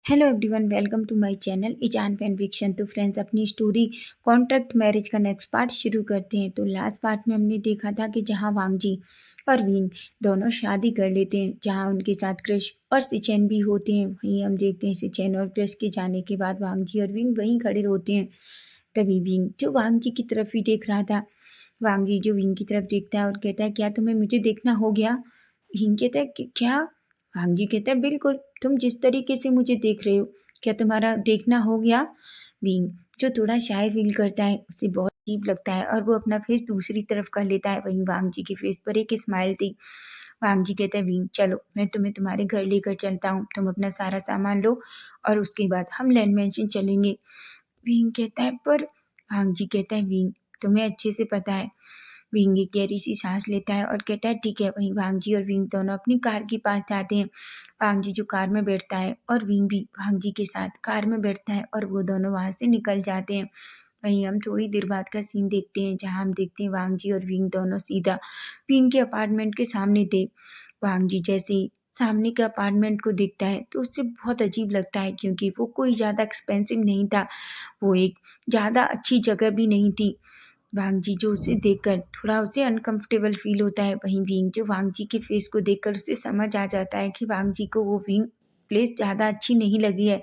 Hello everyone, welcome to my channel Izaan fan fiction. तो friends, अपनी story contract marriage का next part शुरू करते हैं। तो लास्ट पार्ट में हमने देखा था कि जहां वांगजी और विंग दोनों शादी कर लेते हैं, जहां उनके साथ कृष और सिचेन भी होते हैं। वहीं हम देखते हैं सिचेन और कृष के जाने के बाद वांगजी और विंग वहीं खड़े होते हैं। तभी विंग जो वांगजी की तरफ ही देख रहा था, वांगजी जो विंग की तरफ देखता है और कहता है, क्या तुम्हें मुझे देखना हो गया? विंग कहता है कि क्या? वांगजी कहता है, बिल्कुल, तुम जिस तरीके से मुझे देख रहे हो, क्या तुम्हारा देखना हो गया? विंग जो थोड़ा शाय फील करता है, उसे बहुत अजीब लगता है और वो अपना फेस दूसरी तरफ कर लेता है। वहीं वांगजी के फेस पर एक स्माइल थी। वांगजी कहता है, विंग चलो, मैं तुम्हें तुम्हारे घर लेकर चलता हूँ, तुम अपना सारा सामान लो और उसके बाद हम लैंड मैंशन चलेंगे। विंग कहता है, पर वांगजी कहता है, विंग तुम्हें अच्छे से पता है। विंग एक गहरी सी सांस लेता है और कहता है, ठीक है। वहीं वांगजी और विंग दोनों अपनी कार के पास जाते हैं। वांगजी जो कार में बैठता है और विंग भी वांगजी के साथ कार में बैठता है और वो दोनों वहाँ से निकल जाते हैं। वहीं हम थोड़ी देर बाद का सीन देखते हैं, जहाँ हम देखते हैं वांगजी और विंग दोनों सीधा विंग के अपार्टमेंट के सामने थे। वांगजी जैसे ही सामने के अपार्टमेंट को देखता है तो उसे बहुत अजीब लगता है, क्योंकि वो कोई ज़्यादा एक्सपेंसिव नहीं था, वो एक ज़्यादा अच्छी जगह भी नहीं थी। वांगजी जो उसे देखकर थोड़ा उसे अनकंफर्टेबल फील होता है। वहीं विंग जो वांगजी के फेस को देखकर उसे समझ आ जाता है कि वांगजी को वो विंग प्लेस ज़्यादा अच्छी नहीं लगी है।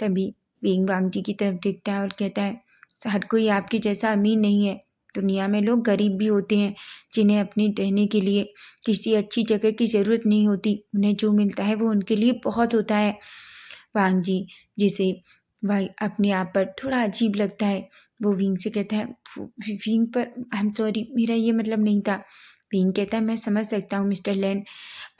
तभी विंग वांगजी की तरफ देखता है और कहता है, हर कोई आपके जैसा अमीर नहीं है। दुनिया में लोग गरीब भी होते हैं, जिन्हें अपनी रहने के लिए किसी अच्छी जगह की ज़रूरत नहीं होती। उन्हें जो मिलता है वो उनके लिए बहुत होता है। वांगजी जिसे भाई अपने आप पर थोड़ा अजीब लगता है, वो विंग से कहता है, विंग पर आई एम सॉरी, मेरा ये मतलब नहीं था। विंग कहता है, मैं समझ सकता हूँ मिस्टर लैन,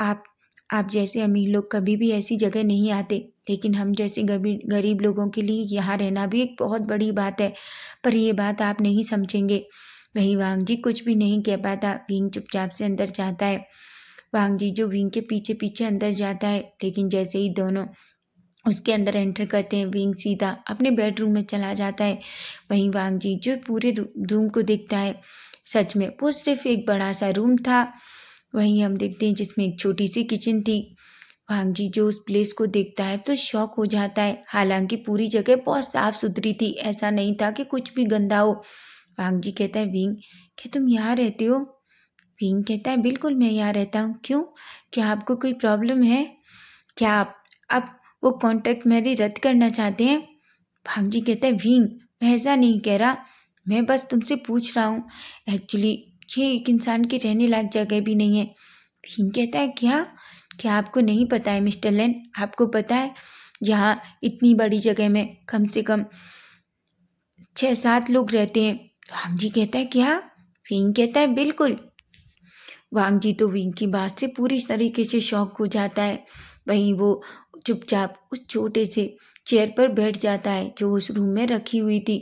आप आप जैसे अमीर लोग कभी भी ऐसी जगह नहीं आते, लेकिन हम जैसे गरीब गरीब लोगों के लिए यहाँ रहना भी एक बहुत बड़ी बात है। पर ये बात आप नहीं समझेंगे। वहीं वांगजी कुछ भी नहीं कह पाता। विंग चुपचाप से अंदर जाता है। वांगजी जो विंग के पीछे पीछे अंदर जाता है, लेकिन जैसे ही दोनों उसके अंदर एंटर करते हैं, विंग सीधा अपने बेडरूम में चला जाता है। वहीं वांगजी जो पूरे रूम को देखता है, सच में वो सिर्फ एक बड़ा सा रूम था। वहीं हम देखते हैं जिसमें एक छोटी सी किचन थी। वांगजी जो उस प्लेस को देखता है तो शॉक हो जाता है। हालांकि पूरी जगह बहुत साफ सुथरी थी, ऐसा नहीं था कि कुछ भी गंदा हो। वांगजी कहता है, विंग क्या तुम यहाँ रहते हो? विंग कहता है, बिल्कुल मैं यहाँ रहता हूँ। क्यों, क्या आपको कोई प्रॉब्लम है? क्या आप वो कॉन्ट्रैक्ट मैरिज रद्द करना चाहते हैं? भांजी कहता है, विंग मैं ऐसा नहीं कह रहा, मैं बस तुमसे पूछ रहा हूँ। एक्चुअली ये एक इंसान के रहने लायक जगह भी नहीं है। विंग कहता है, क्या क्या आपको नहीं पता है मिस्टर लेन? आपको पता है यहाँ इतनी बड़ी जगह में कम से कम 6-7 लोग रहते हैं। भांजी कहता है, क्या? विंग कहता है, बिल्कुल। वांगजी तो विंग की बात से पूरी तरीके से शॉक हो जाता है। वहीं वो चुपचाप उस छोटे से चेयर पर बैठ जाता है जो उस रूम में रखी हुई थी।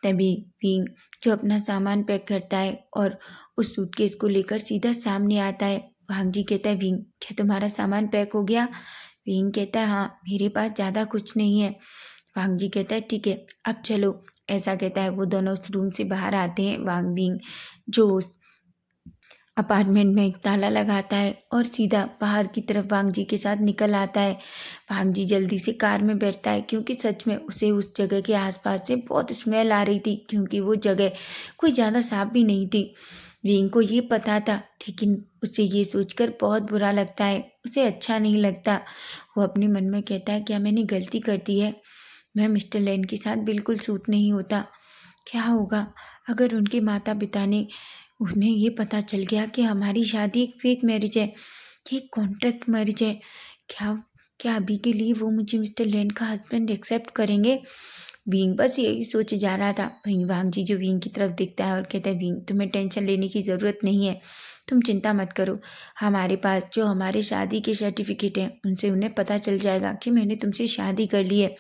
तभी विंग जो अपना सामान पैक करता है और उस सूटकेस को लेकर सीधा सामने आता है। वांगजी कहता है, विंग क्या तुम्हारा सामान पैक हो गया? विंग कहता है, हाँ, मेरे पास ज़्यादा कुछ नहीं है। वांगजी कहता है, ठीक है, अब चलो। ऐसा कहता है, वो दोनों उस रूम से बाहर आते हैं। विंग जो उस अपार्टमेंट में एक ताला लगाता है और सीधा बाहर की तरफ वांगजी के साथ निकल आता है। वांगजी जल्दी से कार में बैठता है, क्योंकि सच में उसे उस जगह के आसपास से बहुत स्मेल आ रही थी, क्योंकि वो जगह कोई ज़्यादा साफ भी नहीं थी। विंग को ये पता था, लेकिन उसे ये सोचकर बहुत बुरा लगता है, उसे अच्छा नहीं लगता। वो अपने मन में कहता है, क्या मैंने गलती कर दी है? मैं मिस्टर लैन के साथ बिल्कुल सूट नहीं होता। क्या होगा अगर उनके माता पिता ने उन्हें ये पता चल गया कि हमारी शादी एक फेक मैरिज है, ये कॉन्ट्रैक्ट मैरिज है? क्या क्या अभी के लिए वो मुझे मिस्टर लैन का हस्बैंड एक्सेप्ट करेंगे? विंग बस यही सोचे जा रहा था। वहीं वांगजी जो विंग की तरफ देखता है और कहता है, विंग तुम्हें टेंशन लेने की ज़रूरत नहीं है, तुम चिंता मत करो। हमारे पास जो हमारे शादी के सर्टिफिकेट हैं, उनसे उन्हें पता चल जाएगा कि मैंने तुमसे शादी कर ली है।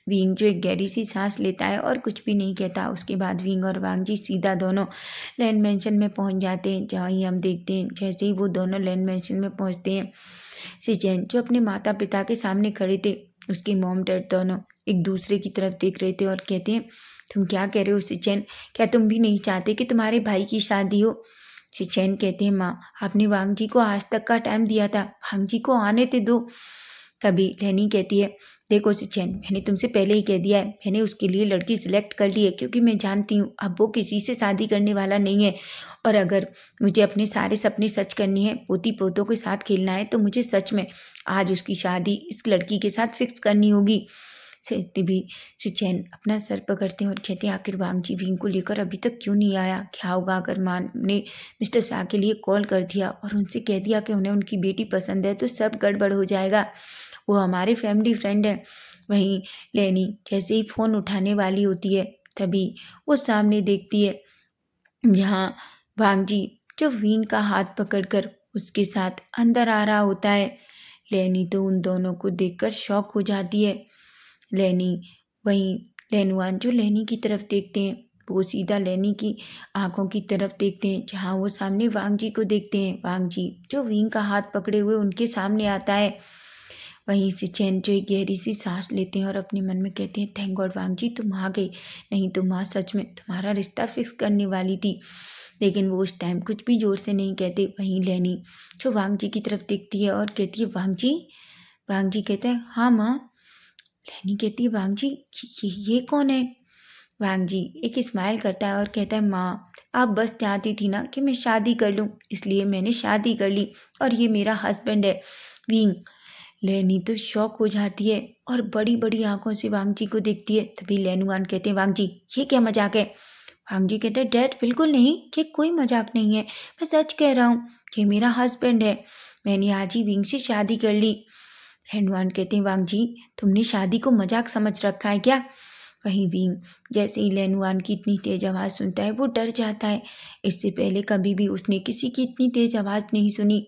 विंग जो एक गहरी सी सांस लेता है और कुछ भी नहीं कहता। उसके बाद विंग और वांगजी सीधा दोनों लैंड मैंशन में पहुंच जाते हैं, जहाँ ही हम देखते हैं जैसे ही वो दोनों लैंड मैंशन में पहुंचते हैं, सिचैन जो अपने माता पिता के सामने खड़े थे, उसकी मॉम डैड दोनों एक दूसरे की तरफ देख रहे थे और कहते हैं, तुम क्या कह रहे हो सिचैन? क्या तुम भी नहीं चाहते कि तुम्हारे भाई की शादी हो? सिचैन कहते हैं, माँ आपने वांगजी को आज तक का टाइम दिया था, वांगजी को आने ते दो। तभी लेनी कहती है, देखो सिचैन, मैंने तुमसे पहले ही कह दिया है, मैंने उसके लिए लड़की सिलेक्ट कर ली है, क्योंकि मैं जानती हूँ अब वो किसी से शादी करने वाला नहीं है। और अगर मुझे अपने सारे सपने सच करनी है, पोती पोतों के साथ खेलना है, तो मुझे सच में आज उसकी शादी इस लड़की के साथ फिक्स करनी होगी। तभी सिचैन अपना सर पकड़ते हैं और कहते हैं, आखिर वांगजी विंग को लेकर अभी तक क्यों नहीं आया? क्या होगा अगर मां ने मिस्टर शाह के लिए कॉल कर दिया और उनसे कह दिया कि उन्हें उनकी बेटी पसंद है, तो सब गड़बड़ हो जाएगा। वो हमारे फैमिली फ्रेंड हैं। वहीं लेनी जैसे ही फ़ोन उठाने वाली होती है, तभी वो सामने देखती है यहाँ वांगजी जो विंग का हाथ पकड़कर उसके साथ अंदर आ रहा होता है। लेनी तो उन दोनों को देखकर शॉक हो जाती है। लेनी वहीं लेनुआन जो लेनी की तरफ देखते हैं, वो सीधा लेनी की आंखों की तरफ देखते हैं, जहाँ वो सामने वांगजी को देखते हैं। वांगजी जो विंग का हाथ पकड़े हुए उनके सामने आता है। वहीं से चैन जो एक गहरी सी सांस लेते हैं और अपने मन में कहते हैं, थैंक गॉड वांगजी तुम आ गई, नहीं तो माँ सच में तुम्हारा रिश्ता फिक्स करने वाली थी। लेकिन वो उस टाइम कुछ भी जोर से नहीं कहते। वहीं लेनी जो वांगजी की तरफ देखती है और कहती है, वांगजी। वांगजी कहते हैं, हाँ माँ। लेनी कहती है, वांगजी ये कौन है? वांगजी एक स्माइल करता है और कहता है, माँ आप बस चाहती थी ना कि मैं शादी कर लूँ, इसलिए मैंने शादी कर ली, और ये मेरा हस्बैंड है विंग। लेनी तो शॉक हो जाती है और बड़ी बड़ी आंखों से वांगजी को देखती है। तभी लेनुआन कहते हैं, वांगजी ये क्या मजाक है? वांगजी कहते हैं, डैड बिल्कुल नहीं, ये कोई मजाक नहीं है, मैं सच कह रहा हूँ, ये मेरा हस्बैंड है, मैंने आज ही विंग से शादी कर ली। लेनुआन कहते हैं, वांगजी तुमने शादी को मजाक समझ रखा है क्या? वहीं विंग जैसे ही लेनुआन की इतनी तेज आवाज़ सुनता है, वो डर जाता है। इससे पहले कभी भी उसने किसी की इतनी तेज आवाज़ नहीं सुनी।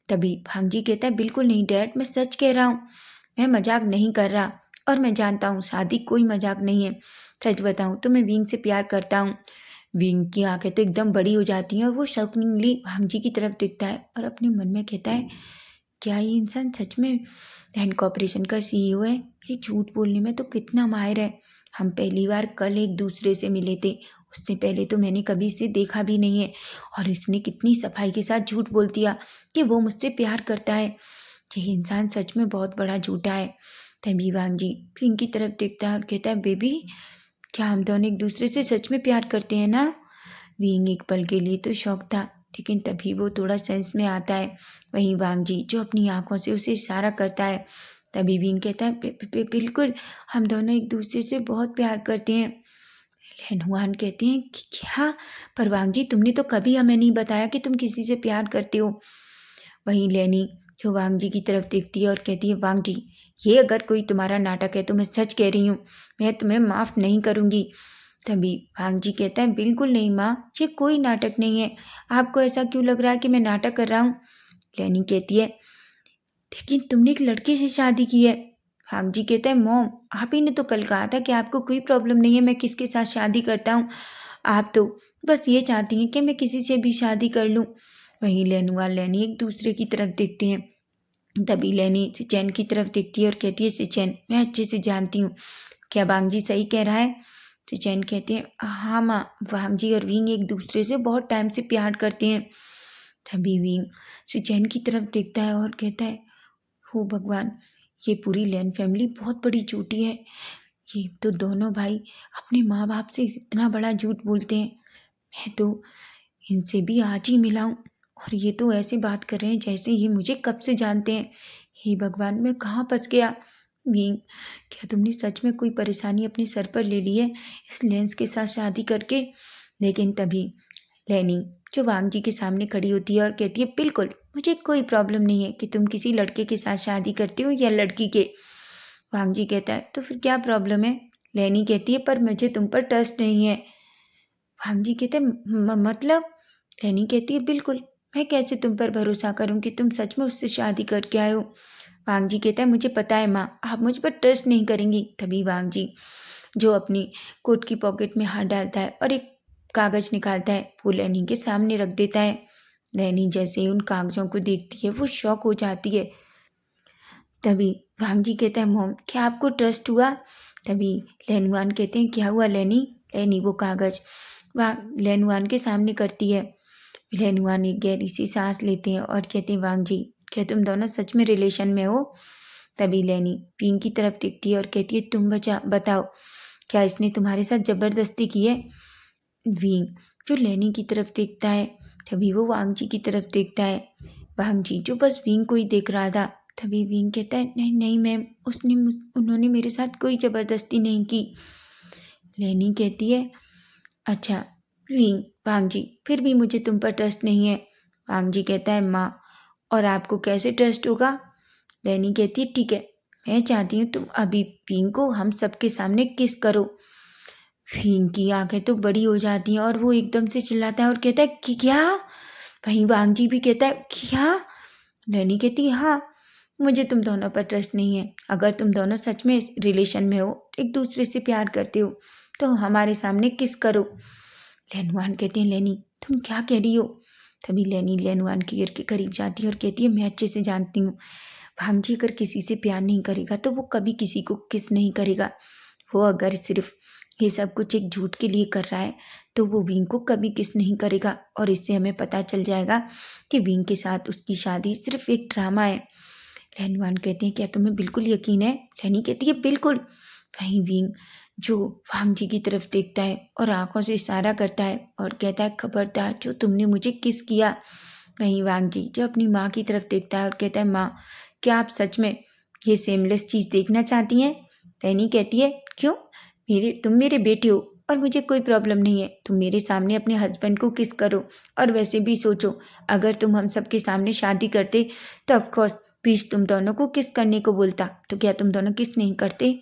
तभी भांगजी कहता है, बिल्कुल नहीं डैड, मैं सच कह रहा हूँ, मैं मजाक नहीं कर रहा, और मैं जानता हूँ शादी कोई मजाक नहीं है। सच बताऊँ तो मैं विंग से प्यार करता हूँ। विंग की आंखें तो एकदम बड़ी हो जाती हैं और वो शॉकिंगली भांगजी की तरफ देखता है और अपने मन में कहता है, क्या ये इंसान सच में लैंड कॉर्पोरेशन का सीईओ है? ये झूठ बोलने में तो कितना माहिर है। हम पहली बार कल एक दूसरे से मिले थे, उससे पहले तो मैंने कभी इसे देखा भी नहीं है, और इसने कितनी सफाई के साथ झूठ बोल दिया कि वो मुझसे प्यार करता है। ये इंसान सच में बहुत बड़ा झूठा है। तभी वांगजी विंग की तरफ देखता है और कहता है, बेबी क्या हम दोनों एक दूसरे से सच में प्यार करते हैं ना? विंग एक पल के लिए तो शौक था, लेकिन तभी वो थोड़ा सेंस में आता है। वहीं वांगजी जो अपनी आंखों से उसे इशारा करता है, तभी विंग कहता है, बिल्कुल हम दोनों एक दूसरे से बहुत प्यार करते हैं। लेनुआन कहते हैं कि क्या? पर वांगजी तुमने तो कभी हमें नहीं बताया कि तुम किसी से प्यार करते हो। वहीं लेनी जो वांगजी की तरफ देखती है और कहती है, वांगजी ये अगर कोई तुम्हारा नाटक है तो मैं सच कह रही हूँ, मैं तुम्हें माफ़ नहीं करूँगी। तभी वांगजी कहता है, बिल्कुल नहीं माँ, ये कोई नाटक नहीं है, आपको ऐसा क्यों लग रहा है कि मैं नाटक कर रहा हूँ? लेनी कहती है, लेकिन तुमने एक लड़के से शादी की है। वांगजी कहता है, मॉम आप ही ने तो कल कहा था कि आपको कोई प्रॉब्लम नहीं है मैं किसके साथ शादी करता हूँ, आप तो बस ये चाहती हैं कि मैं किसी से भी शादी कर लूँ। वहीं लेनू और लेनी एक दूसरे की तरफ देखते हैं। तभी लेनी सिचैन की तरफ देखती है और कहती है, सिचैन मैं अच्छे से जानती हूँ, क्या वांगजी सही कह रहा है? सिचैन कहते हैं, हाँ माँ, वांगजी और विंग एक दूसरे से बहुत टाइम से प्यार करते हैं। तभी विंग सिचैन की तरफ देखता है और कहता है, हो भगवान, ये पूरी लैन फैमिली बहुत बड़ी झूठी है। ये तो दोनों भाई अपने माँ बाप से इतना बड़ा झूठ बोलते हैं। मैं तो इनसे भी आज ही मिला हूँ, और ये तो ऐसे बात कर रहे हैं जैसे ये मुझे कब से जानते हैं। हे भगवान, मैं कहाँ फंस गया? विंग, क्या तुमने सच में कोई परेशानी अपने सर पर ले ली है इस लेंस के साथ शादी करके? लेकिन तभी लेनी जो वांगजी के सामने खड़ी होती है और कहती है, बिल्कुल मुझे कोई प्रॉब्लम नहीं है कि तुम किसी लड़के के साथ शादी करते हो या लड़की के। वांगजी कहता है, तो फिर क्या प्रॉब्लम है? लेनी कहती है, पर मुझे तुम पर ट्रस्ट नहीं है। वांगजी कहते हैं, मतलब? लेनी कहती है, बिल्कुल, मैं कैसे तुम पर भरोसा करूं कि तुम सच में उससे शादी करके आए हो? वांगजी कहता है, मुझे पता है माँ, आप मुझ पर ट्रस्ट नहीं करेंगी। तभी वांगजी जो अपनी कोट की पॉकेट में हाथ डालता है और एक कागज निकालता है, वो लेनी के सामने रख देता है। लेनी जैसे ही उन कागजों को देखती है, वो शॉक हो जाती है। तभी वांगजी कहता है, मॉम क्या आपको ट्रस्ट हुआ? तभी लेनुआन कहते हैं, क्या हुआ लेनी? लेनी वो कागज लेनुआन के सामने करती है। लेनुआन एक गहरी सी सांस लेते हैं और कहते हैं, वांगजी क्या तुम दोनों सच में रिलेशन में हो? तभी लेनी विंग की तरफ देखती है और कहती है तुम बताओ क्या इसने तुम्हारे साथ ज़बरदस्ती की है। विंग जो लेनी की तरफ देखता है, तभी वो वांग जी की तरफ देखता है। वांग जी जो बस विंग को ही देख रहा था। तभी विंग कहता है नहीं नहीं मैम, उन्होंने मेरे साथ कोई ज़बरदस्ती नहीं की। लेनी कहती है अच्छा विंग, वांग जी फिर भी मुझे तुम पर ट्रस्ट नहीं है। वांग जी कहता है माँ, और आपको कैसे ट्रस्ट होगा। लेनी कहती है ठीक है, मैं चाहती हूँ तुम अभी विंग को हम सबके सामने किस करो। विंग की आंखें तो बड़ी हो जाती हैं और वो एकदम से चिल्लाता है और कहता है कि क्या। वहीं वांग जी भी कहता है क्या। लेनी कहती है हाँ, मुझे तुम दोनों पर ट्रस्ट नहीं है। अगर तुम दोनों सच में रिलेशन में हो, एक दूसरे से प्यार करते हो, तो हमारे सामने किस करो। लेनुआन कहते हैं लेनी तुम क्या कह रही हो। तभी लेनी लेनुआन के ईयर के करीब जाती है और कहती है मैं अच्छे से जानती हूँ, भांग जी अगर किसी से प्यार नहीं करेगा तो वो कभी किसी को किस नहीं करेगा। वो अगर सिर्फ ये सब कुछ एक झूठ के लिए कर रहा है तो वो विंग को कभी किस नहीं करेगा, और इससे हमें पता चल जाएगा कि विंग के साथ उसकी शादी सिर्फ एक ड्रामा है। लेनुआन कहते हैं क्या तुम्हें बिल्कुल यकीन है। लेनी कहती है बिल्कुल। वहीं विंग जो वांग जी की तरफ देखता है और आंखों से इशारा करता है और कहता है खबरदार जो तुमने मुझे किस किया। वहीं वांग जी जो अपनी माँ की तरफ देखता है और कहता है माँ, क्या आप सच में ये सेमलेस चीज़ देखना चाहती हैं। लेनी कहती है क्यों, तुम मेरे बेटे हो और मुझे कोई प्रॉब्लम नहीं है, तुम मेरे सामने अपने हस्बैंड को किस करो। और वैसे भी सोचो, अगर तुम हम सबके सामने शादी करते तो ऑफकोर्स प्लीज तुम दोनों को किस करने को बोलता, तो क्या तुम दोनों किस नहीं करते।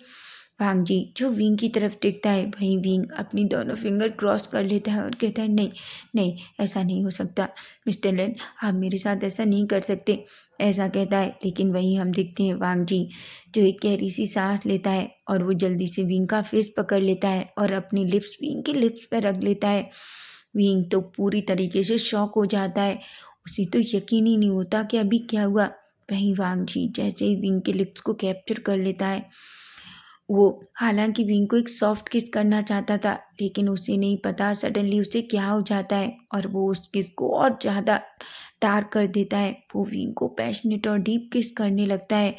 वांग जी जो विंग की तरफ देखता है, वहीं विंग अपनी दोनों फिंगर क्रॉस कर लेता है और कहता है नहीं नहीं, ऐसा नहीं हो सकता मिस्टर लेन, आप मेरे साथ ऐसा नहीं कर सकते, ऐसा कहता है। लेकिन वहीं हम देखते हैं वांग जी जो एक गहरी सी सांस लेता है और वो जल्दी से विंग का फेस पकड़ लेता है और अपनी लिप्स विंग की लिप्स पर रख लेता है। विंग तो पूरी तरीके से शॉक हो जाता है, उसे तो यकीन ही नहीं होता कि अभी क्या हुआ। वहीं वांग जी जैसे ही विंग के लिप्स को कैप्चर कर लेता है, वो हालांकि विंग को एक सॉफ्ट किस करना चाहता था, लेकिन उसे नहीं पता सडनली उसे क्या हो जाता है और वो उस किस को और ज़्यादा डार्क कर देता है। वो विंग को पैशनेट और डीप किस करने लगता है।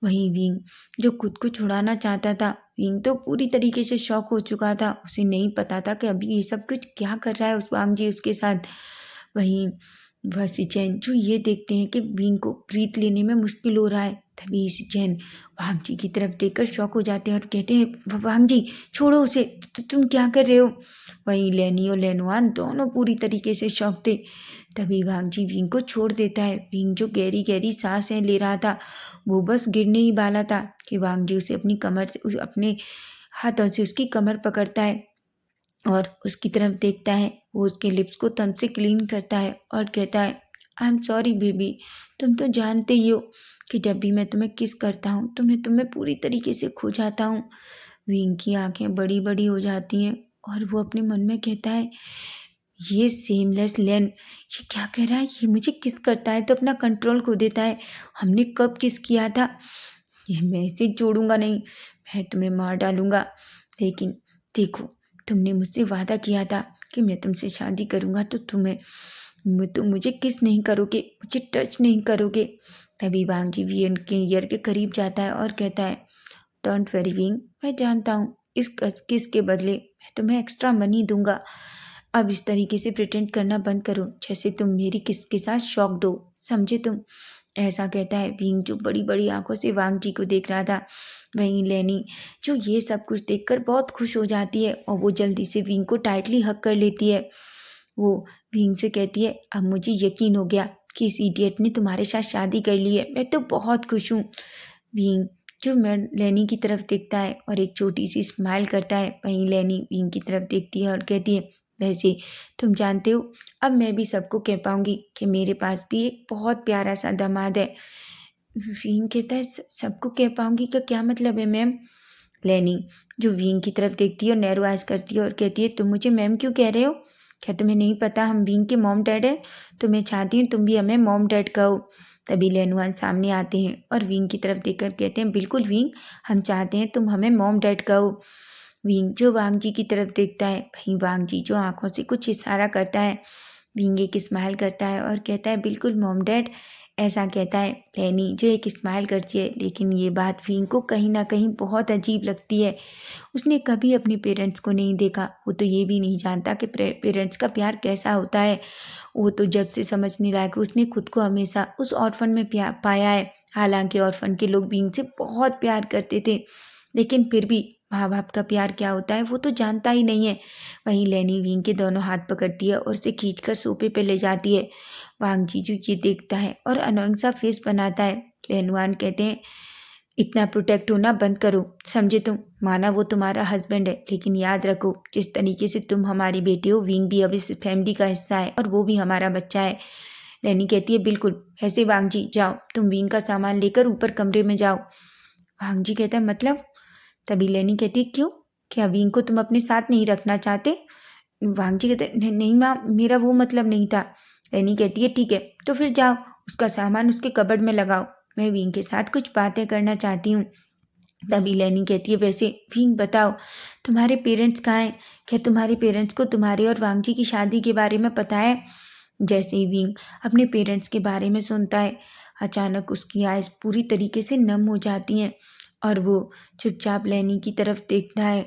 वहीं विंग जो खुद को छुड़ाना चाहता था, विंग तो पूरी तरीके से शॉक हो चुका था, उसे नहीं पता था कि अभी ये सब कुछ क्या कर रहा है उस वांग जी उसके साथ। वहीं चैन जो ये देखते हैं कि विंग को ब्रीथ लेने में मुश्किल हो रहा है, तभी चैन वांग जी की तरफ देखकर शॉक हो जाते हैं और कहते हैं वांग जी छोड़ो उसे, तुम क्या कर रहे हो। वहीं लेनी और लेनुआन दोनों पूरी तरीके से शॉक थे। तभी वांग जी विंग को छोड़ देता है। विंग जो गहरी गहरी सांसें ले रहा था, वो बस गिरने ही वाला था कि वांग जी उसे अपनी कमर से अपने हाथों से उसकी कमर पकड़ता है और उसकी तरफ देखता है। वो उसके लिप्स को तन से क्लीन करता है और कहता है आई एम सॉरी बेबी, तुम तो जानते ही हो कि जब भी मैं तुम्हें किस करता हूँ तो मैं तुम्हें पूरी तरीके से खो जाता हूँ। विंग की आंखें बड़ी बड़ी हो जाती हैं और वो अपने मन में कहता है ये सेमलेस लेन ये क्या कह रहा है, ये मुझे किस करता है तो अपना कंट्रोल खो देता है। हमने कब किस किया था, ये मैं इसे छोड़ूंगा नहीं, मैं तुम्हें मार डालूंगा। लेकिन देखो, तुमने मुझसे वादा किया था कि मैं तुमसे शादी करूंगा तो तुम मुझे किस नहीं करोगे, मुझे टच नहीं करोगे। तभी वांग जी वियन के ईयर के करीब जाता है और कहता है डोंट वेरी विंग, मैं जानता हूँ इस किस के बदले मैं तुम्हें एक्स्ट्रा मनी दूंगा। अब इस तरीके से प्रिटेंड करना बंद करो जैसे तुम मेरी किस के साथ शॉक्ड हो, समझे तुम। ऐसा कहता है विंग जो बड़ी बड़ी आंखों से वांग जी को देख रहा था। वहीं लेनी जो ये सब कुछ देखकर बहुत खुश हो जाती है और वो जल्दी से विंग को टाइटली हग कर लेती है। वो विंग से कहती है अब मुझे यकीन हो गया कि इस इडियट ने तुम्हारे साथ शादी कर ली है, मैं तो बहुत खुश हूँ। विंग जो मैं लेनी की तरफ देखता है और एक छोटी सी स्माइल करता है। वहीं लेनी विंग की तरफ देखती है और कहती है वैसे तुम जानते हो, अब मैं भी सबको कह पाऊंगी कि मेरे पास भी एक बहुत प्यारा सा दामाद है। विंग कहता है सबको कह पाऊंगी का क्या मतलब है मैम। लेनी जो विंग की तरफ देखती है और नैरो आइज करती है और कहती है तुम मुझे मैम क्यों कह रहे हो, क्या तुम्हें नहीं पता हम विंग के मॉम डैड है, तो मैं चाहती हूँ तुम भी हमें मॉम डैड कहो। तभी लेनुआन सामने आते हैं और विंग की तरफ देखकर कहते हैं बिल्कुल विंग, हम चाहते हैं तुम हमें मॉम डैड कहो। विंग जो वांग जी की तरफ देखता है, वहीं वांग जी जो आंखों से कुछ इशारा करता है। विंग एक स्माइल करता है और कहता है बिल्कुल मॉम डैड, ऐसा कहता है लैनी, जो एक स्माइल करती है। लेकिन ये बात विंग को कहीं ना कहीं बहुत अजीब लगती है। उसने कभी अपने पेरेंट्स को नहीं देखा, वो तो ये भी नहीं जानता कि पेरेंट्स का प्यार कैसा होता है। वो तो जब से समझने लायक, उसने खुद को हमेशा उस ऑर्फन में पाया है। हालांकि ऑर्फन के लोग विंग से बहुत प्यार करते थे, लेकिन फिर भी माँ बाप का प्यार क्या होता है वो तो जानता ही नहीं है। वहीं लैनी विंग के दोनों हाथ पकड़ती है और उसे खींचकर सोफे पे ले जाती है। वांग जीजू ये देखता है और अनोइंग सा फेस बनाता है। लेनवान कहते हैं, इतना प्रोटेक्ट होना बंद करो, समझे तुम? माना वो तुम्हारा हस्बैंड है, लेकिन याद रखो जिस तरीके से तुम हमारी बेटी हो, विंग भी अब इस फैमिली का हिस्सा है और वो भी हमारा बच्चा है। लैनी कहती है, बिल्कुल। ऐसे वांग जी, जाओ तुम विंग का सामान लेकर ऊपर कमरे में जाओ। वांग जी कहता है, मतलब? तभी लैनी कहती है, क्यों? क्या विंग को तुम अपने साथ नहीं रखना चाहते? वांग जी कहते हैं, नहीं नहीं माँ, मेरा वो मतलब नहीं था। लैनी कहती है, ठीक है तो फिर जाओ, उसका सामान उसके कबर्ड में लगाओ, मैं विंग के साथ कुछ बातें करना चाहती हूँ। तभी लैनी कहती है, वैसे विंग बताओ, तुम्हारे पेरेंट्स कहाँ हैं? क्या तुम्हारे पेरेंट्स को तुम्हारे और वांग जी की शादी के बारे में पता है? जैसे ही विंग अपने पेरेंट्स के बारे में सुनता है, अचानक उसकी आइज़ पूरी तरीके से नम हो जाती हैं और वो चुपचाप लैनी की तरफ देखता है।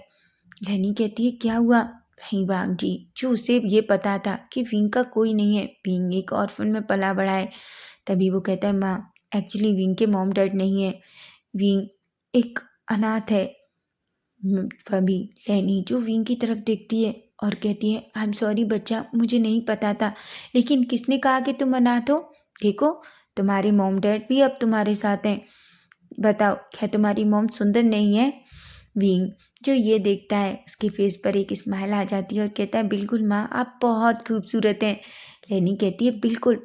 लैनी कहती है, क्या हुआ? नहीं वांग जी, जो उसे ये पता था कि विंग का कोई नहीं है, विंग एक ऑर्फन में पला बड़ा है। तभी वो कहता है, माँ, एक्चुअली विंग के मॉम डैड नहीं है, विंग एक अनाथ है। तभी लैनी जो विंग की तरफ देखती है और कहती है, आई एम सॉरी बच्चा, मुझे नहीं पता था, लेकिन किसने कहा कि तुम अनाथ हो? देखो, तुम्हारे मॉम डैड भी अब तुम्हारे साथ हैं। बताओ, क्या तुम्हारी मॉम सुंदर नहीं है? विंग जो ये देखता है, उसके फेस पर एक स्माइल आ जाती है और कहता है, बिल्कुल माँ, आप बहुत खूबसूरत हैं। लैनी कहती है, बिल्कुल।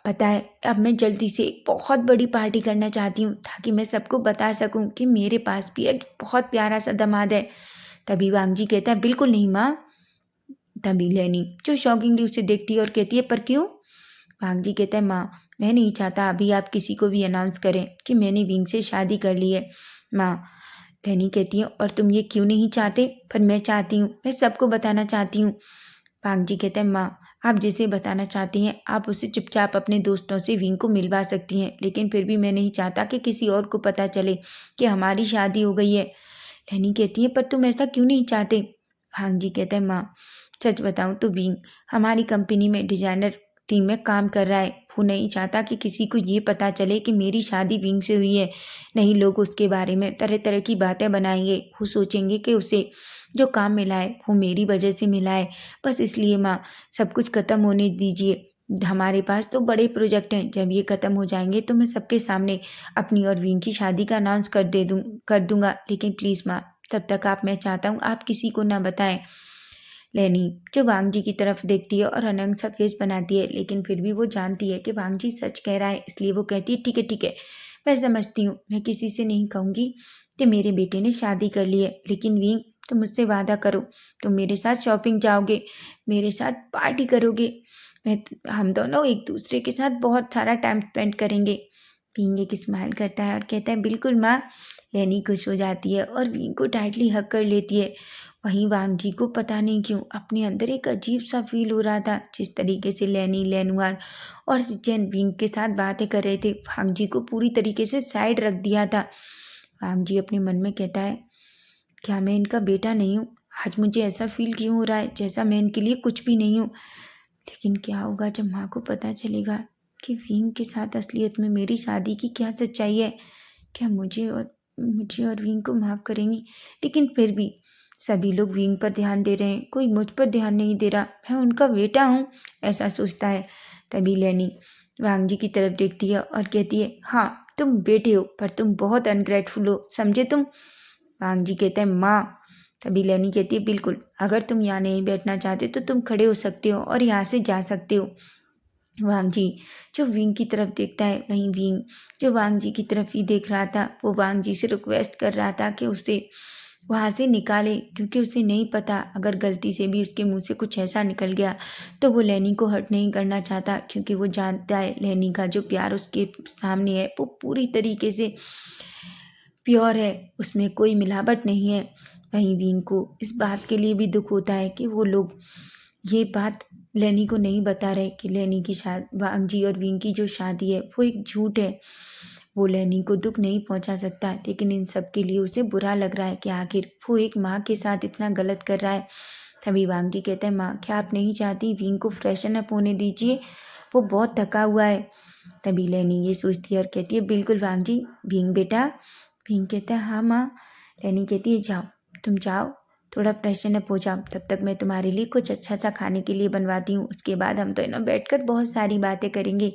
पता है, अब मैं जल्दी से एक बहुत बड़ी पार्टी करना चाहती हूँ ताकि मैं सबको बता सकूँ कि मेरे पास भी एक बहुत प्यारा सा दामाद है। तभी वांग जी कहता है, बिल्कुल नहीं माँ। तभी लैनी जो शॉकिंगली उसे देखती है और कहती है, पर क्यों? वांग जी कहता है, माँ, मैं नहीं चाहता अभी आप किसी को भी अनाउंस करें कि मैंने विंग से शादी कर ली है। माँ, लैनी कहती है, और तुम ये क्यों नहीं चाहते? पर मैं चाहती हूँ, मैं सबको बताना चाहती हूँ। वांग जी कहते हैं, माँ, आप जिसे बताना चाहती हैं आप उसे चुपचाप अपने दोस्तों से विंग को मिलवा सकती हैं, लेकिन फिर भी मैं नहीं चाहता कि किसी और को पता चले कि हमारी शादी हो गई है। लैनी कहती है, पर तुम ऐसा क्यों नहीं चाहते? वांग जी कहते हैं, माँ, सच बताऊं तो विंग हमारी कंपनी में डिजाइनर टीम में काम कर रहा है। वो नहीं चाहता कि किसी को ये पता चले कि मेरी शादी विंग से हुई है। नहीं, लोग उसके बारे में तरह तरह की बातें बनाएंगे। वो सोचेंगे कि उसे जो काम मिला है वो मेरी वजह से मिला है। बस इसलिए माँ, सब कुछ ख़त्म होने दीजिए। हमारे पास तो बड़े प्रोजेक्ट हैं, जब ये ख़त्म हो जाएंगे तो मैं सबके सामने अपनी और विंग की शादी का अनाउंस कर दूंगा। लेकिन प्लीज़ माँ, तब तक आप, मैं चाहता हूँ आप किसी को ना बताएं। लैनी जो वांग जी की तरफ देखती है और अनंग सा फेस बनाती है, लेकिन फिर भी वो जानती है कि वांग जी सच कह रहा है, इसलिए वो कहती है, ठीक है ठीक है, मैं समझती हूँ, मैं किसी से नहीं कहूँगी कि मेरे बेटे ने शादी कर ली है। लेकिन विंग, तुम मुझसे वादा करो, तुम मेरे साथ शॉपिंग जाओगे, मेरे साथ पार्टी करोगे, हम दोनों एक दूसरे के साथ बहुत सारा टाइम स्पेंड करेंगे। विंग एक स्माइल करता है और कहता है, बिल्कुल माँ। लैनी खुश हो जाती है और विंग को टाइटली हग कर लेती है। वहीं वांग जी को पता नहीं क्यों अपने अंदर एक अजीब सा फील हो रहा था। जिस तरीके से लैनी, लेनुआर और जेन विंग के साथ बातें कर रहे थे, वांग जी को पूरी तरीके से साइड रख दिया था। वांग जी अपने मन में कहता है, क्या मैं इनका बेटा नहीं हूँ? आज मुझे ऐसा फील क्यों हो रहा है जैसा मैं इनके लिए कुछ भी नहीं हूँ। लेकिन क्या होगा जब माँ को पता चलेगा कि विंग के साथ असलियत में मेरी शादी की क्या सच्चाई है? क्या मुझे और विंग को माफ़ करेंगी? लेकिन फिर भी सभी लोग विंग पर ध्यान दे रहे हैं, कोई मुझ पर ध्यान नहीं दे रहा। मैं उनका बेटा हूँ, ऐसा सोचता है। तभी लैनी वांग जी की तरफ देखती है और कहती है, हाँ तुम बेटे हो, पर तुम बहुत अनग्रेटफुल हो, समझे तुम? वांग जी कहता है, माँ। तभी लैनी कहती है, बिल्कुल, अगर तुम यहाँ नहीं बैठना चाहते तो तुम खड़े हो सकते हो और यहाँ से जा सकते हो। वांग जी जो विंग की तरफ देखता है, वहीं विंग जो वांग जी की तरफ ही देख रहा था, वो वांग जी से रिक्वेस्ट कर रहा था कि उसे वहाँ से निकाले, क्योंकि उसे नहीं पता अगर गलती से भी उसके मुंह से कुछ ऐसा निकल गया तो वो लैनी को हर्ट नहीं करना चाहता, क्योंकि वो जानता है लैनी का जो प्यार उसके सामने है वो पूरी तरीके से प्योर है, उसमें कोई मिलावट नहीं है। वहीं विंग को इस बात के लिए भी दुख होता है कि वो लोग ये बात लेनी को नहीं बता रहे कि लेनी की वांग जी और विंग की जो शादी है वो एक झूठ है। वो लेनी को दुख नहीं पहुंचा सकता, लेकिन इन सब के लिए उसे बुरा लग रहा है कि आखिर वो एक माँ के साथ इतना गलत कर रहा है। तभी वांग जी कहते हैं, माँ क्या आप नहीं चाहती विंग को फ्रेशन अप होने दीजिए, वो बहुत थका हुआ है। तभी लेनी ये सोचती है और कहती है, बिल्कुल वांग जी। विंग बेटा। विंग कहता है, हाँ माँ। लेनी कहती है, जाओ तुम जाओ, थोड़ा फ्रेशन अप हो जाओ, तब तक मैं तुम्हारे लिए कुछ अच्छा सा खाने के लिए बनवाती हूँ, उसके बाद हम दोनों बैठकर बहुत सारी बातें करेंगे।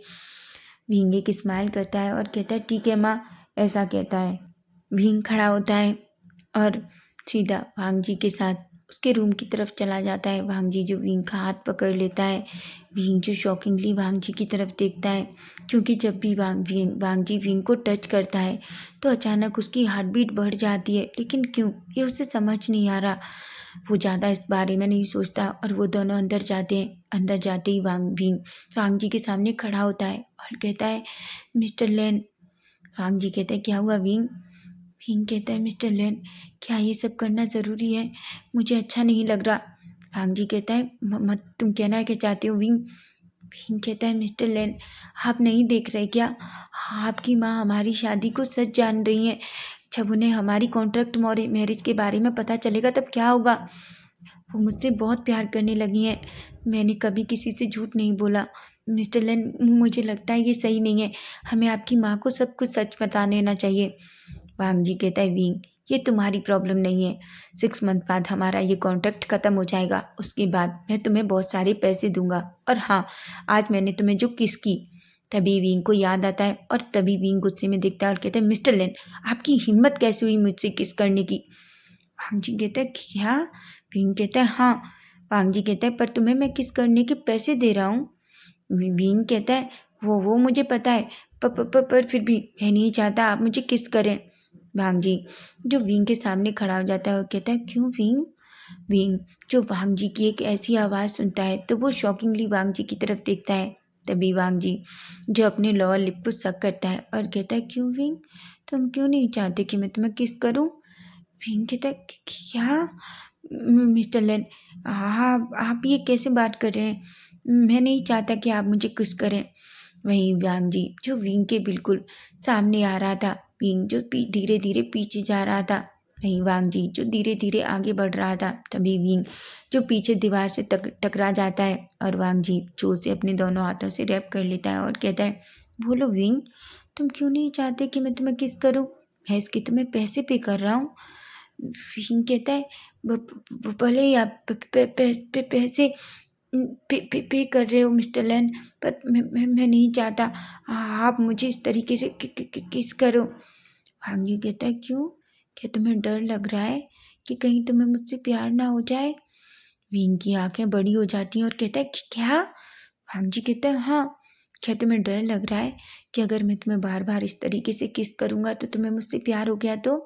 विंग एक स्माइल करता है और कहता है, ठीक है माँ। ऐसा कहता है। विंग खड़ा होता है और सीधा वांग जी के साथ उसके रूम की तरफ चला जाता है। वांग जी जो विंग का हाथ पकड़ लेता है। विंग जो शॉकिंगली वांग जी की तरफ देखता है, क्योंकि जब भी वांग जी विंग को टच करता है तो अचानक उसकी हार्ट बीट बढ़ जाती है, लेकिन क्यों ये उसे समझ नहीं आ रहा। वो ज़्यादा इस बारे में नहीं सोचता और वो दोनों अंदर जाते हैं। अंदर जाते ही विंग वांग जी के सामने खड़ा होता है और कहता है, मिस्टर लेन। वांग जी कहते हैं, क्या हुआ विंग? विंग कहता है, मिस्टर लेन क्या ये सब करना ज़रूरी है? मुझे अच्छा नहीं लग रहा। वांग जी कहता है, मत तुम कहना क्या चाहते हो विंग? विंग कहता है, मिस्टर लेन आप नहीं देख रहे क्या? आपकी माँ हमारी शादी को सच जान रही हैं। जब उन्हें हमारी कॉन्ट्रैक्ट मैरिज के बारे में पता चलेगा तब क्या होगा? वो मुझसे बहुत प्यार करने लगी हैं। मैंने कभी किसी से झूठ नहीं बोला। मिस्टर लेन मुझे लगता है ये सही नहीं है। हमें आपकी माँ को सब कुछ सच बता देना चाहिए। वांग जी कहता है, विंग ये तुम्हारी प्रॉब्लम नहीं है। 6 मंथ बाद हमारा ये कॉन्ट्रैक्ट ख़त्म हो जाएगा, उसके बाद मैं तुम्हें बहुत सारे पैसे दूंगा। और हाँ, आज मैंने तुम्हें जो किस की। तभी विंग को याद आता है और तभी विंग गुस्से में दिखता है और कहता है, मिस्टर लेन आपकी हिम्मत कैसे हुई मुझसे किस करने की? वांग जी कहता है, क्या? विंग कहता है, हाँ। वांग जी कहता है, पर तुम्हें मैं किस करने के पैसे दे रहा हूँ। विंग कहता है, वो मुझे पता है, पर फिर भी मैं नहीं चाहता आप मुझे किस करें। वांग जी जो विंग के सामने खड़ा हो जाता है और कहता है, क्यों विंग? विंग जो वांग जी की एक ऐसी आवाज़ सुनता है तो वो शॉकिंगली वांग जी की तरफ देखता है। तभी वांग जी जो अपने लोअर लिप पर शक करता है और कहता है, क्यों विंग? तुम क्यों नहीं चाहते कि मैं तुम्हें किस करूं? विंग कहता है, क्या? मिस्टर लेन आप ये कैसे बात कर रहे हैं? मैं नहीं चाहता कि आप मुझे किस करें। वहीं वांग जी जो विंग के बिल्कुल सामने आ रहा था, विंग जो धीरे धीरे पीछे जा रहा था, वहीं वांग जी जो धीरे धीरे आगे बढ़ रहा था, तभी विंग जो पीछे दीवार से टकरा जाता है और वांग जी जोर से अपने दोनों हाथों से रैप कर लेता है और कहता है, बोलो विंग तुम क्यों नहीं चाहते कि मैं तुम्हें किस करूं? मैं इसके तुम्हें पैसे पे कर रहा हूँ। विंग कहता है, भले ही आप पैसे पे कर रहे हो मिस्टर लैन, पर मैं नहीं चाहता आप मुझे इस तरीके से किस करो। वांगी कहता है, क्यों? क्या तुम्हें डर लग रहा है कि कहीं तुम्हें मुझसे प्यार ना हो जाए? विंग की आंखें बड़ी हो जाती हैं और कहता है कि क्या? वांग कहता है, हाँ। क्या तुम्हें डर लग रहा है कि अगर मैं तुम्हें बार बार इस तरीके से किस करूंगा तो तुम्हें मुझसे प्यार हो गया तो?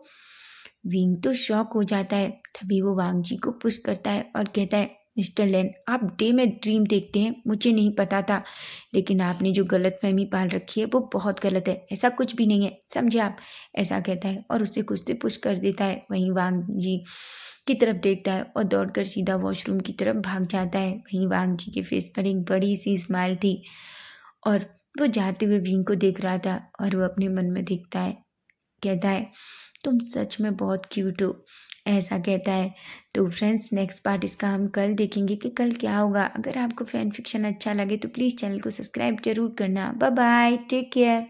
विंग तो शॉक हो जाता है। तभी वो वांग जी को पुश करता है और कहता है, मिस्टर लेन आप डे में ड्रीम देखते हैं, मुझे नहीं पता था, लेकिन आपने जो गलतफहमी पाल रखी है वो बहुत गलत है, ऐसा कुछ भी नहीं है, समझे आप? ऐसा कहता है और उसे कुछ से पुश कर देता है। वहीं वांग जी की तरफ देखता है और दौड़कर सीधा वॉशरूम की तरफ भाग जाता है। वहीं वांग जी के फेस पर एक बड़ी सी स्माइल थी और वो जाते हुए विंग को देख रहा था और वो अपने मन में देखता है, कहता है, तुम सच में बहुत क्यूट हो। ऐसा कहता है। तो फ्रेंड्स नेक्स्ट पार्ट इसका हम कल देखेंगे कि कल क्या होगा। अगर आपको फैन फिक्शन अच्छा लगे तो प्लीज़ चैनल को सब्सक्राइब जरूर करना। Bye bye, take care.